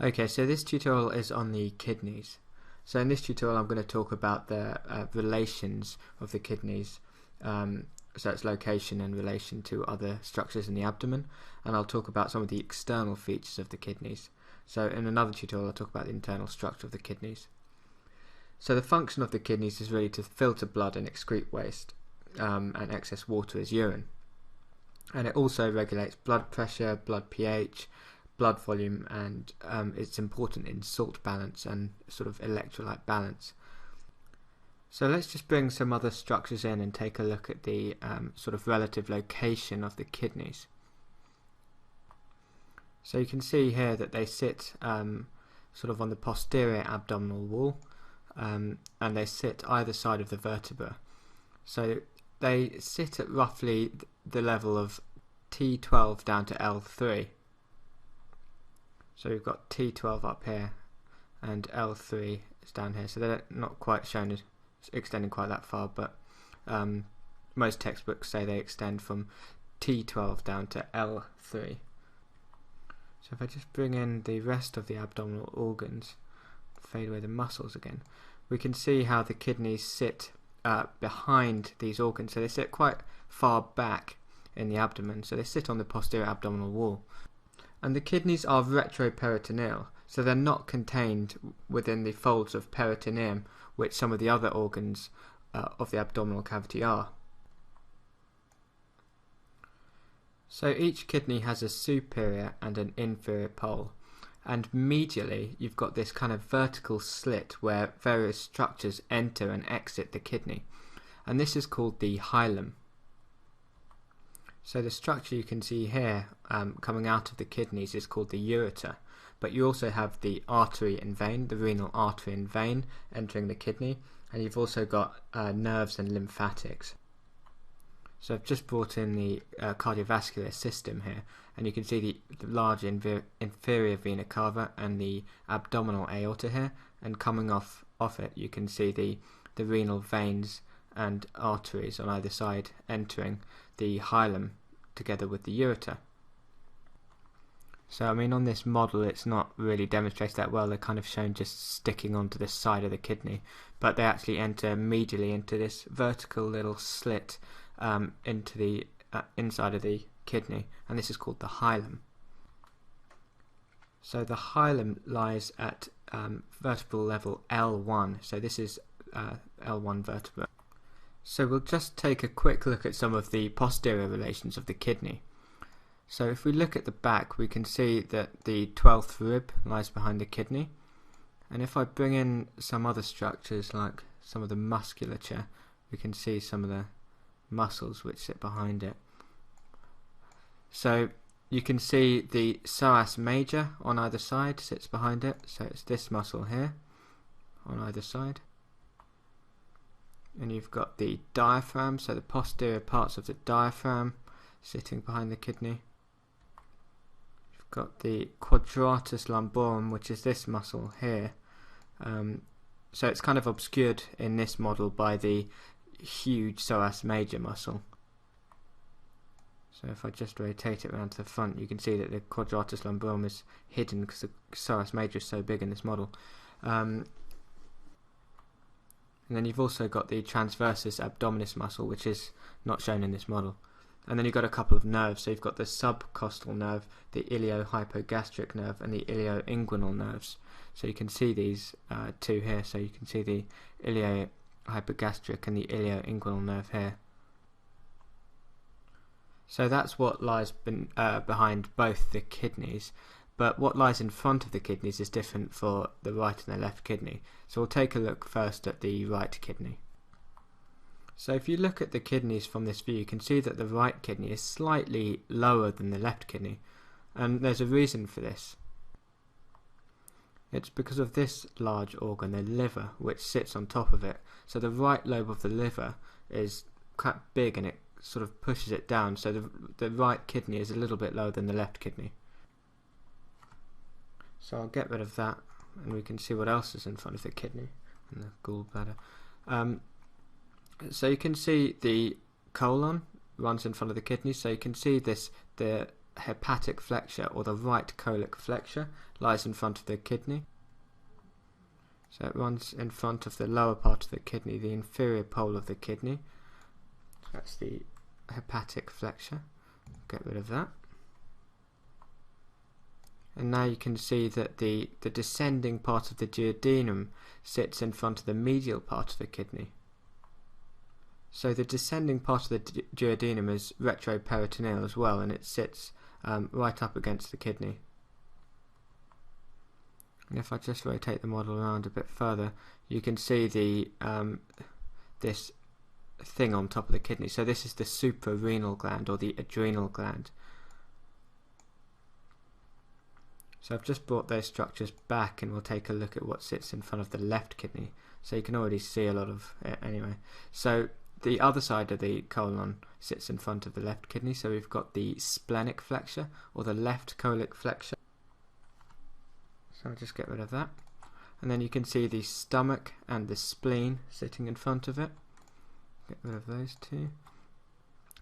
Okay, so this tutorial is on the kidneys. So in this tutorial I'm going to talk about the relations of the kidneys, so its location in relation to other structures in the abdomen, and I'll talk about some of the external features of the kidneys. So in another tutorial I'll talk about the internal structure of the kidneys. So the function of the kidneys is really to filter blood and excrete waste, and excess water is urine. And it also regulates blood pressure, blood pH, blood volume, and it's important in salt balance and sort of electrolyte balance. So let's just bring some other structures in and take a look at the sort of relative location of the kidneys. So you can see here that they sit sort of on the posterior abdominal wall, and they sit either side of the vertebra. So they sit at roughly the level of T12 down to L3. So we've got T12 up here and L3 is down here, so they're not quite shown as extending quite that far, but most textbooks say they extend from T12 down to L3. So if I just bring in the rest of the abdominal organs, fade away the muscles again, we can see how the kidneys sit behind these organs. So they sit quite far back in the abdomen, so they sit on the posterior abdominal wall. And the kidneys are retroperitoneal, so they're not contained within the folds of peritoneum, which some of the other organs of the abdominal cavity are. So each kidney has a superior and an inferior pole, and medially you've got this kind of vertical slit where various structures enter and exit the kidney, and this is called the hilum. So the structure you can see here coming out of the kidneys is called the ureter, but you also have the artery and vein, the renal artery and vein entering the kidney, and you've also got nerves and lymphatics. So I've just brought in the cardiovascular system here, and you can see the large inferior vena cava and the abdominal aorta here, and coming off it you can see the renal veins and arteries on either side entering the hilum together with the ureter. So I mean, on this model it's not really demonstrated that well. They're kind of shown just sticking onto this side of the kidney, but they actually enter medially into this vertical little slit into the inside of the kidney, and this is called the hilum. So the hilum lies at vertebral level L1, so this is L1 vertebra. So we'll just take a quick look at some of the posterior relations of the kidney. So if we look at the back, we can see that the 12th rib lies behind the kidney, and if I bring in some other structures like some of the musculature, we can see some of the muscles which sit behind it. So you can see the psoas major on either side sits behind it, so it's this muscle here on either side. And you've got the diaphragm, so the posterior parts of the diaphragm sitting behind the kidney. You've got the quadratus lumborum, which is this muscle here. So it's kind of obscured in this model by the huge psoas major muscle. So if I just rotate it around to the front, you can see that the quadratus lumborum is hidden because the psoas major is so big in this model. And then you've also got the transversus abdominis muscle, which is not shown in this model. And then you've got a couple of nerves. So you've got the subcostal nerve, the iliohypogastric nerve, and the ilioinguinal nerves. So you can see these two here. So you can see the iliohypogastric and the ilioinguinal nerve here. So that's what lies behind both the kidneys. But what lies in front of the kidneys is different for the right and the left kidney. So we'll take a look first at the right kidney. So if you look at the kidneys from this view, you can see that the right kidney is slightly lower than the left kidney, and there's a reason for this. It's because of this large organ, the liver, which sits on top of it. So the right lobe of the liver is quite big and it sort of pushes it down, so the right kidney is a little bit lower than the left kidney. So I'll get rid of that, and we can see what else is in front of the kidney and the gallbladder. So you can see the colon runs in front of the kidney, so you can see the hepatic flexure, or the right colic flexure, lies in front of the kidney. So it runs in front of the lower part of the kidney, the inferior pole of the kidney. That's the hepatic flexure. Get rid of that. And now you can see that the descending part of the duodenum sits in front of the medial part of the kidney. So the descending part of the duodenum is retroperitoneal as well, and it sits right up against the kidney. And if I just rotate the model around a bit further, you can see the this thing on top of the kidney. So this is the suprarenal gland, or the adrenal gland. So I've just brought those structures back, and we'll take a look at what sits in front of the left kidney. So you can already see a lot of it anyway. So the other side of the colon sits in front of the left kidney. So we've got the splenic flexure, or the left colic flexure. So I'll just get rid of that. And then you can see the stomach and the spleen sitting in front of it. Get rid of those two.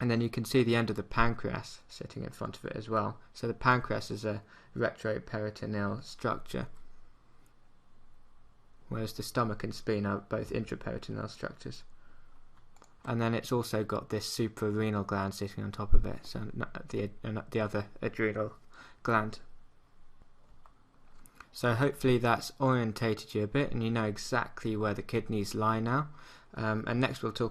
And then you can see the end of the pancreas sitting in front of it as well. So the pancreas is a retroperitoneal structure, whereas the stomach and spleen are both intraperitoneal structures. And then it's also got this suprarenal gland sitting on top of it, so the other adrenal gland. So hopefully that's orientated you a bit, and you know exactly where the kidneys lie now. And next we'll talk